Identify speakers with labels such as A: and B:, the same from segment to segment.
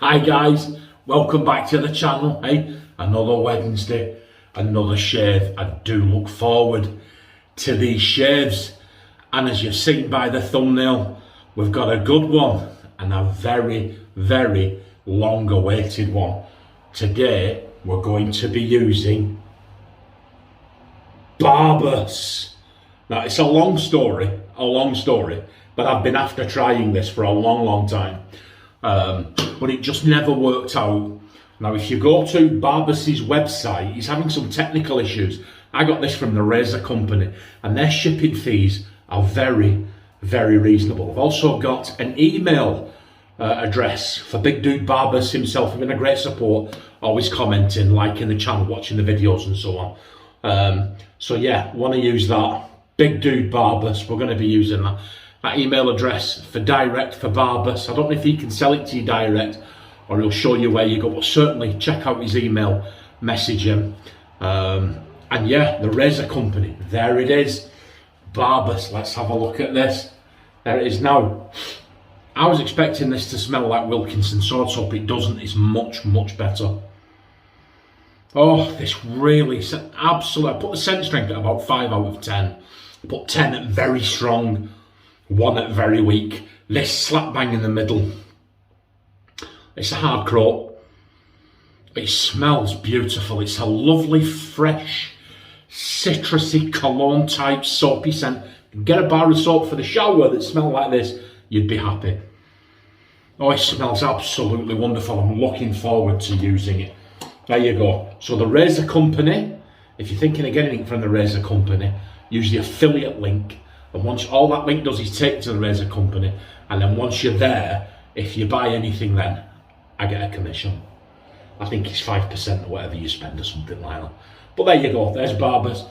A: Hi guys, welcome back to the channel. Hey, another Wednesday, another shave. I do look forward to these shaves, and as you've seen by the thumbnail, we've got a good one and a very, very long awaited one. Today we're going to be using BARBUS. Now it's a long story, but I've been after trying this for a long time. But it just never worked out. Now if you go to BARBUS's website, he's having some technical issues. I got this from the razor company and their shipping fees are very, very reasonable. I've also got an email address for Big Dude BARBUS himself. He's been a great support, always commenting, liking the channel, watching the videos and so on. So yeah, want to use that. Big Dude BARBUS, we're going to be using that. That email address for direct for BARBUS. I don't know if he can sell it to you direct or he'll show you where you go, but certainly check out his email, message him. And yeah, the razor company, there it is, BARBUS. Let's have a look at this. There it is now. I was expecting this to smell like Wilkinson sword soap. It doesn't. It's much better. Oh, this really, absolutely. I put the scent strength at about 5 out of 10. I put 10 at very strong, 1 at very weak. This slap bang in the middle. It's a hard croak. It smells beautiful. It's a lovely, fresh, citrusy, cologne type soapy scent. Get a bar of soap for the shower that smells like this, you'd be happy. Oh, it smells absolutely wonderful. I'm looking forward to using it. There you go. So the razor company, if you're thinking of getting anything from the razor company, use the affiliate link. And once all that link does is take to the razor company, and then once you're there, if you buy anything, then I get a commission. I think it's 5% or whatever you spend or something like that. But there you go, there's BARBUS.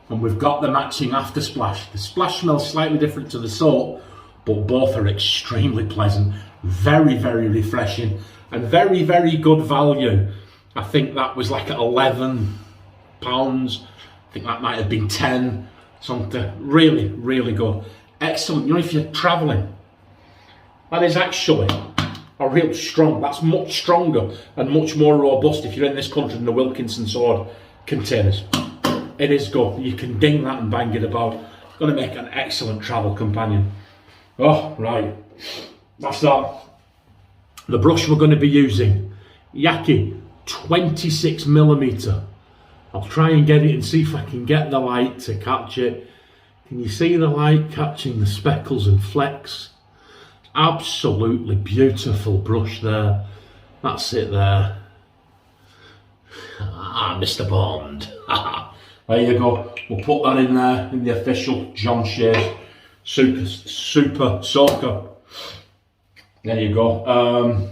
A: And we've got the matching after splash. The splash smells slightly different to the soap, but both are extremely pleasant, very, very refreshing, and very, very good value. I think that was like at £11. I think that might have been 10. Something really, really good. Excellent. You know, if you're traveling, that is actually a real strong, that's much stronger and much more robust if you're in this country than the Wilkinson sword containers. It is good. You can ding that and bang it about. It's going to make an excellent travel companion. Oh, right. That's that. The brush we're going to be using, Yaqi 26mm. I'll try and get it and see if I can get the light to catch it. Can you see the light catching the speckles and flecks? Absolutely beautiful brush there. That's it there. Ah, Mr. Bond. There you go. We'll put that in there in the official John Shave Super Soaker. There you go.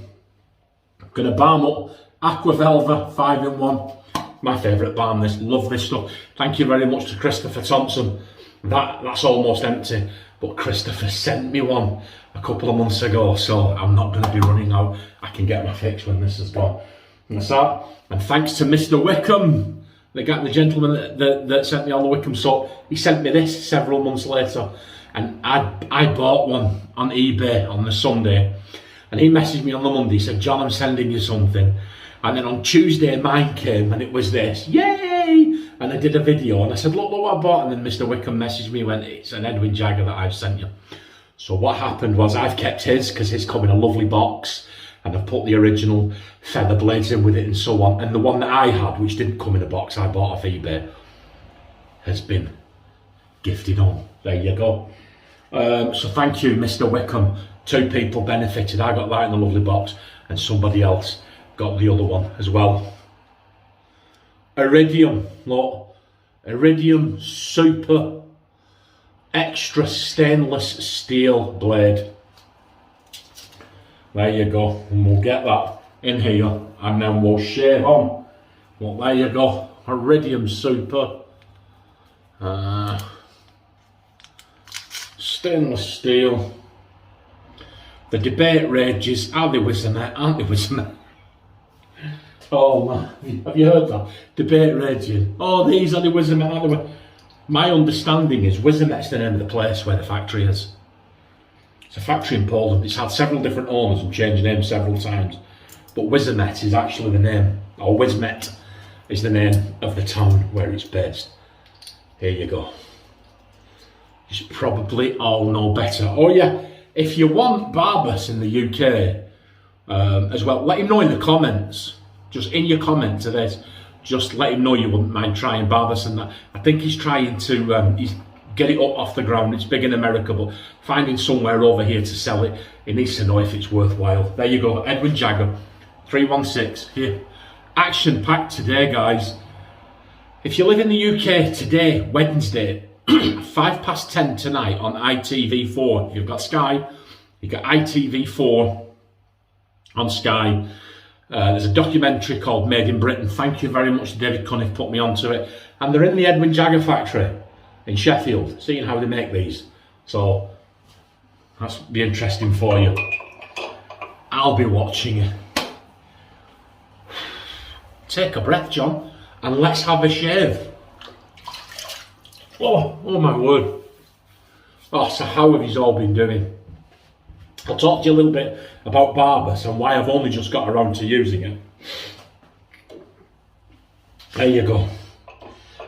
A: Gonna balm up Aqua Velva 5-in-1. My favourite balm, this. Love this stuff. Thank you very much to Christopher Thompson. That's almost empty, but Christopher sent me one a couple of months ago, so I'm not going to be running out. I can get my fix when this is gone. And that's that. And thanks to Mr. Wickham, the gentleman that sent me all the Wickham soap. He sent me this several months later, and I bought one on eBay on the Sunday, and he messaged me on the Monday. He said, "John, I'm sending you something." And then on Tuesday, mine came and it was this. Yay! And I did a video and I said, look what I bought. And then Mr. Wickham messaged me when it's an Edwin Jagger that I've sent you. So what happened was I've kept his because his come in a lovely box and I've put the original feather blades in with it and so on. And the one that I had, which didn't come in a box, I bought off eBay, has been gifted on. There you go. So thank you, Mr. Wickham. 2 people benefited. I got that in the lovely box and somebody else got the other one as well. Iridium, look, Iridium Super Extra Stainless Steel Blade. There you go, and we'll get that in here and then we'll shave on. Well, there you go, Iridium Super Stainless Steel. The debate rages, are they Wizmet, aren't they Wizmet? Oh man, have you heard that? Debate raging. Oh, these are the Wizmet, aren't they? My understanding is Wizmet's the name of the place where the factory is. It's a factory in Poland. It's had several different owners and changed names several times. but Wizmet is actually the name, or Wizmet is the name of the town where it's based. Here you go. You should probably all know better. Oh yeah, if you want Barbus in the UK as well, let him know in the comments. Just in your comment to this, just let him know you wouldn't mind trying Barbus and that. I think he's trying to he's get it up off the ground. It's big in America, but finding somewhere over here to sell it, he needs to know if it's worthwhile. There you go, Edwin Jagger, 316 here. Action packed today, guys. If you live in the UK today, Wednesday, 10:05 tonight on ITV4. If you've got Sky, you've got ITV4 on Sky. There's a documentary called Made in Britain. Thank you very much, David Cunniff put me onto it. And they're in the Edwin Jagger factory in Sheffield, seeing how they make these. So that's be interesting for you. I'll be watching it. Take a breath, John, and let's have a shave. Oh my word. Oh, so how have you all been doing? I'll talk to you a little bit about Barbus and why I've only just got around to using it. There you go.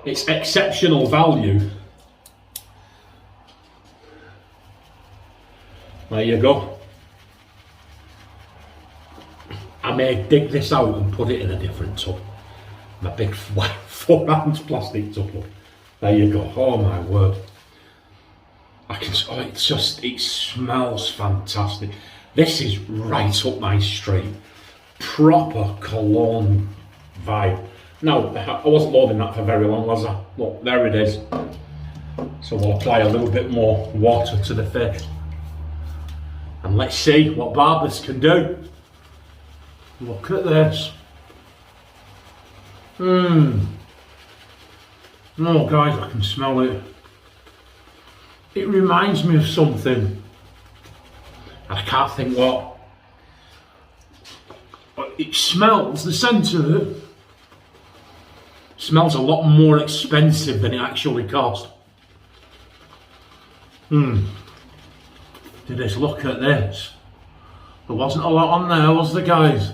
A: It's exceptional value. There you go. I may dig this out and put it in a different tub. My big 4 ounce plastic tub. There you go. Oh my word. It smells fantastic. This is right up my street. Proper cologne vibe. Now, I wasn't loading that for very long, was I? Look, there it is. So we'll apply a little bit more water to the face. And let's see what Barbus can do. Look at this. No, guys, I can smell it. It reminds me of something. I can't think what. But it smells, the scent of it smells a lot more expensive than it actually cost. Just look at this. There wasn't a lot on there, was there, guys?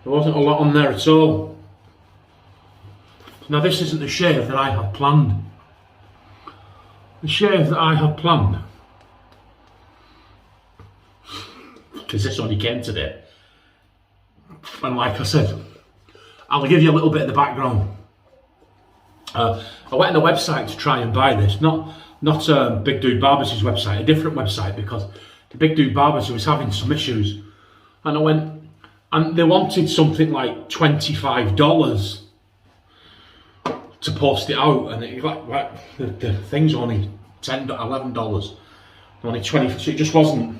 A: There wasn't a lot on there at all. Now this isn't the shave that I had planned. The shave that I had planned, because this only came today, and like I said, I'll give you a little bit of the background. I went on the website to try and buy this, not Big Dude Barbus' website, a different website, because the Big Dude Barbus was having some issues, and I went, and they wanted something like $25 to post it out, and it, like the thing's only $10, $11, only 20, so it just wasn't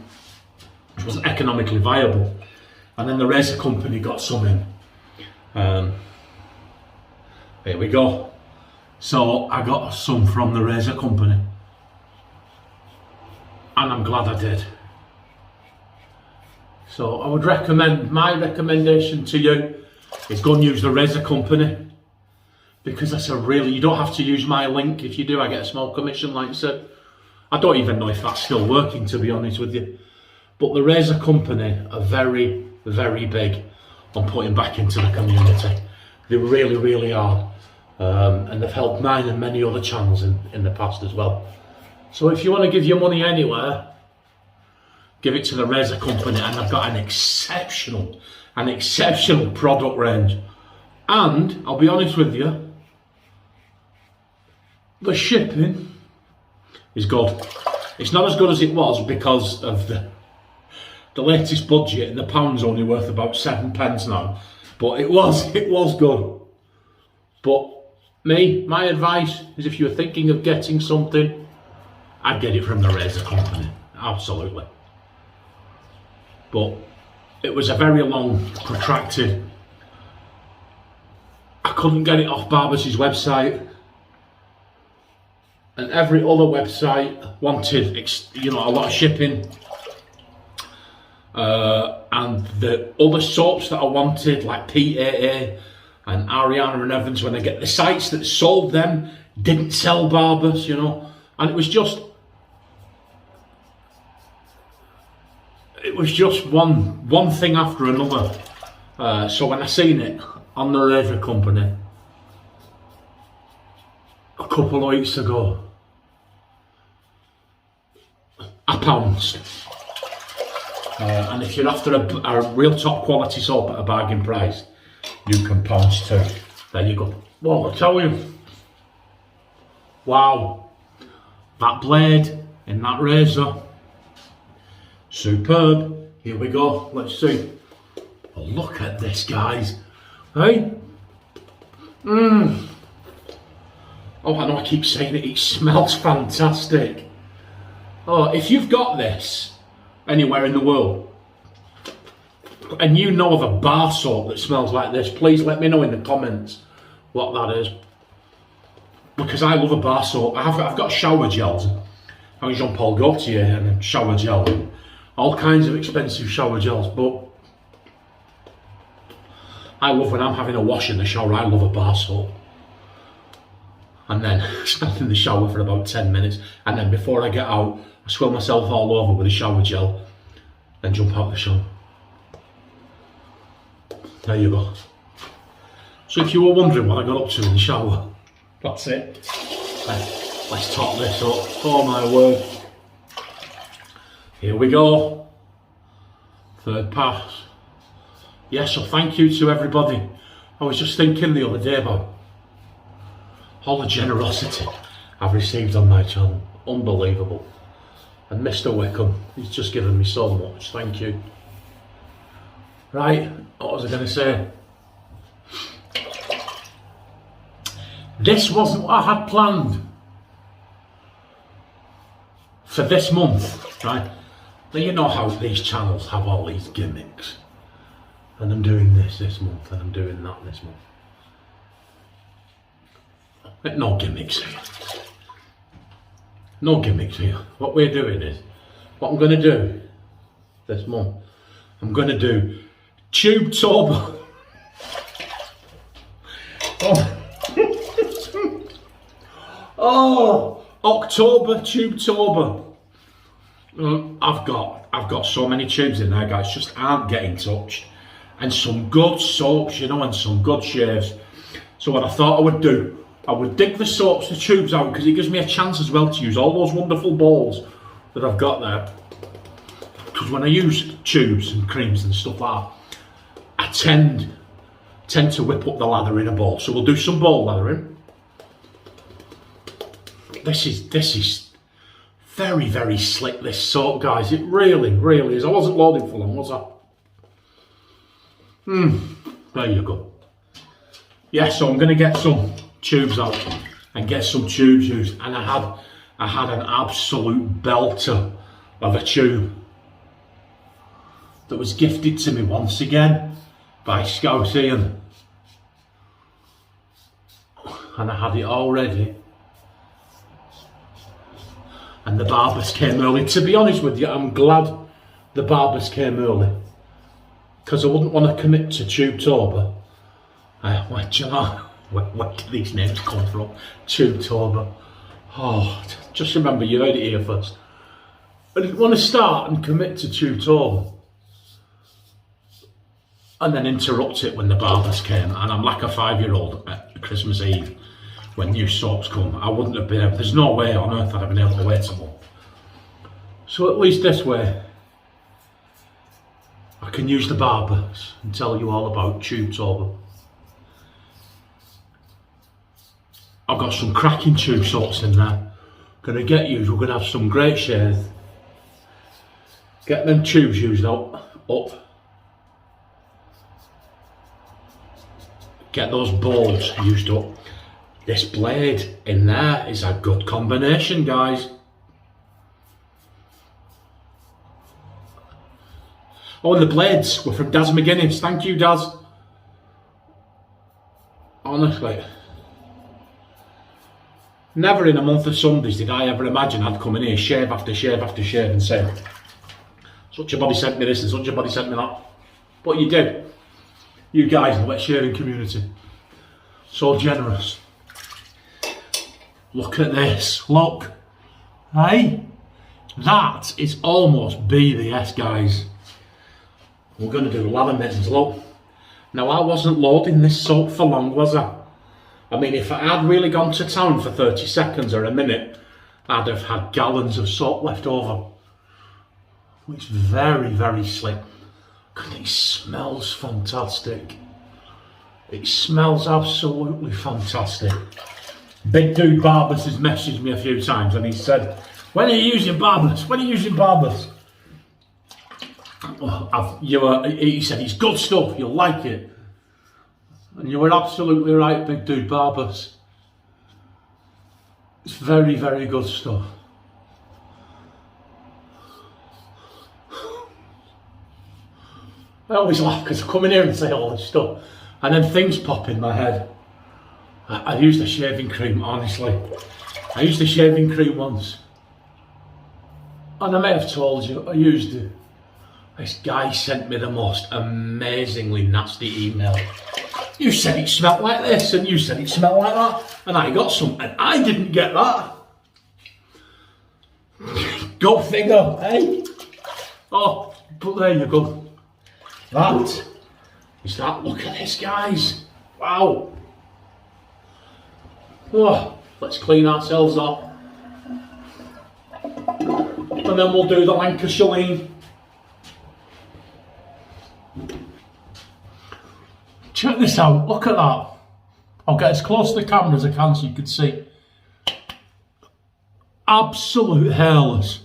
A: economically viable. And then the razor company got some in. There we go. So I got some from the razor company, and I'm glad I did. So I would recommend, my recommendation to you is go and use the razor company, because that's a really, you don't have to use my link. If you do, I get a small commission, like I said. I don't even know if that's still working, to be honest with you. But the razor company are very, very big on putting back into the community. They really, really are. And they've helped mine and many other channels in the past as well. So if you want to give your money anywhere, give it to the razor company, and they've got an exceptional product range. And I'll be honest with you, the shipping is good. It's not as good as it was because of the latest budget, and the pound's only worth about 7 pence now. But it was good. But my advice is, if you're thinking of getting something, I'd get it from the razor company, absolutely. But it was a very long, protracted. I couldn't get it off Barbus' website, and every other website wanted, a lot of shipping. And the other soaps that I wanted, like PAA and Ariana and Evans, when they get the sites that sold them, didn't sell Barbus, and it it was just one thing after another. So when I seen it on the razor company a couple of weeks ago, I pounced. And if you're after a real top quality soap at a bargain price, you can pounce too. There you go. Well, I tell you, wow, that blade in that razor, superb. Here we go, let's see. Oh, look at this, guys. Hey? Oh, I know I keep saying it smells fantastic. Oh, if you've got this anywhere in the world, and you know of a bar soap that smells like this, please let me know in the comments what that is. Because I love a bar soap. I've got shower gels. I was Jean-Paul Gaultier and a shower gel. All kinds of expensive shower gels, but I love when I'm having a wash in the shower, I love a bar soap. And then stand in the shower for about 10 minutes, and then before I get out, I swirl myself all over with a shower gel, then jump out the shower. There you go. So if you were wondering what I got up to in the shower, that's it. Let's top this up. Oh my word. Here we go. Third pass. Yeah, so thank you to everybody. I was just thinking the other day about all the generosity I've received on my channel. Unbelievable. And Mr. Wickham, he's just given me so much. Thank you. Right, what was I going to say? This wasn't what I had planned for this month, right? Now you know how these channels have all these gimmicks. And I'm doing this month, and I'm doing that this month. But no gimmicks here. No gimmicks here. What we're doing is, what I'm going to do this month, I'm going to do Tube-tober. Oh, October Tube-tober. I've got so many tubes in there, guys, just aren't getting touched. And some good soaps, you know, and some good shaves. So what I thought I would do, I would dig the soaps, the tubes out, because it gives me a chance as well to use all those wonderful balls that I've got there. Because when I use tubes and creams and stuff like that, I tend to whip up the lather in a bowl. So we'll do some bowl lathering. This is very, very slick, this soap, guys. It really, really is. I wasn't loading for long, was I? There you go. Yeah, so I'm going to get some tubes out and get some tubes used. And I had an absolute belter of a tube that was gifted to me once again by Scout Ian. And I had it all ready. And the BARBUS came early. To be honest with you, I'm glad the BARBUS came early, because I wouldn't want to commit to Tube-tober. Where do these names come from? Tube-tober. Oh, just remember, you heard it here first. I didn't want to start and commit to Tube-tober and then interrupt it when the BARBUS came. And I'm like a 5-year-old at Christmas Eve when new soaps come. I wouldn't have been able, there's no way on earth I'd have been able to wait a month. So at least this way, I can use the BARBUS and tell you all about Tube-tober. I've got some cracking tube soaps in there. Gonna get used, we're gonna have some great shares. Get them tubes used up. Get those bowls used up. This blade in there is a good combination, guys. Oh, and the blades were from Daz McGuinness. Thank you, Daz. Honestly. Never in a month of Sundays did I ever imagine I'd come in here shave after shave after shave and say, such a body sent me this and such a body sent me that. But you did. You guys, the wet shaving community. So generous. Look at this. Look. Hey? That is almost BDS, guys. We're going to do lather mittens, look. Now, I wasn't loading this soap for long, was I? I mean, if I had really gone to town for 30 seconds or a minute, I'd have had gallons of soap left over. It's very, very slick. God, it smells fantastic. It smells absolutely fantastic. Big Dude Barbus has messaged me a few times and he said, when are you using Barbus? When are you using Barbus? He said, it's good stuff, you'll like it. And you were absolutely right, Big Dude Barbus. It's very, very good stuff. I always laugh because I come in here and say all this stuff and then things pop in my head. I used a shaving cream, honestly. I used a shaving cream once. And I may have told you, I used it. This guy sent me the most amazingly nasty email. You said it smelled like this, and you said it smelled like that, and I got some, and I didn't get that. Go figure, eh? Oh, but there you go. That is that. Look at this, guys. Wow. Oh, let's clean ourselves up. And then we'll do the Lancashire lean. Check this out, look at that. I'll get as close to the camera as I can so you can see. Absolute hairless.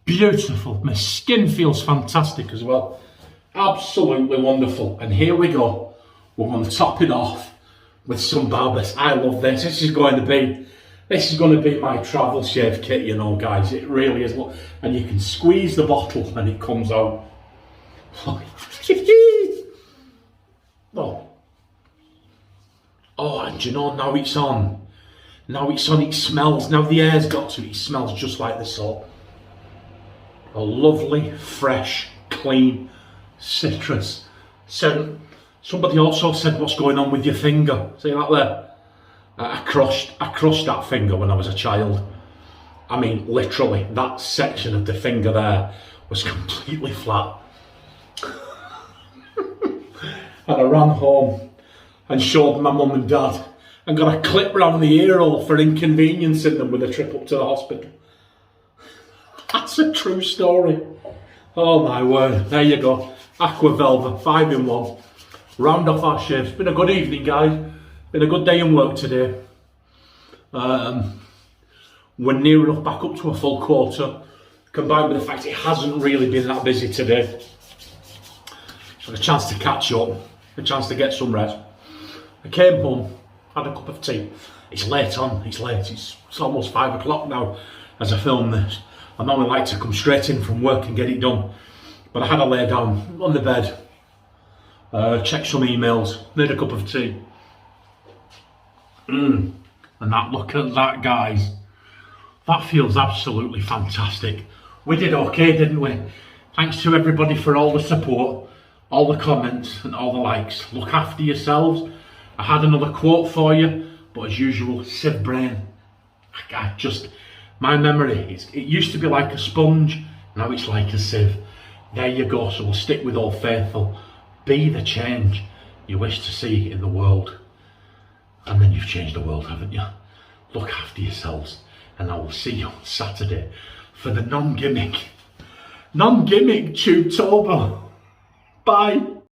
A: Beautiful. My skin feels fantastic as well. Absolutely wonderful. And here we go. We're going to top it off with some Barbus. I love this. This is going to be my travel shave kit, you know, guys. It really is. And you can squeeze the bottle and it comes out. Oh, and you know, now it's on. Now it's on, it smells. Now the air's got to it, it smells just like the soap. A lovely, fresh, clean citrus scent. Somebody also said, what's going on with your finger? See that there? I crushed that finger when I was a child. I mean, literally, that section of the finger there was completely flat. And I ran home and showed my mum and dad and got a clip round the ear hole for inconveniencing them with a trip up to the hospital. That's a true story. Oh my word, there you go. Aqua Velva, 5-in-1. Round off our shifts. Been a good evening, guys. Been a good day in work today. We're near enough back up to a full quota, combined with the fact it hasn't really been that busy today. So a chance to catch up, a chance to get some rest. I came home, had a cup of tea. It's late on, it's late. It's almost 5 o'clock now as I film this. I normally like to come straight in from work and get it done. But I had to lay down on the bed, check some emails, made a cup of tea. And that, look at that, guys. That feels absolutely fantastic. We did okay, didn't we? Thanks to everybody for all the support, all the comments and all the likes. Look after yourselves. I had another quote for you, but as usual, sieve brain. My memory, it used to be like a sponge, now it's like a sieve. There you go, so we'll stick with Old Faithful. Be the change you wish to see in the world. And then you've changed the world, haven't you? Look after yourselves, and I will see you on Saturday for the non-gimmick Tube-tober. Bye.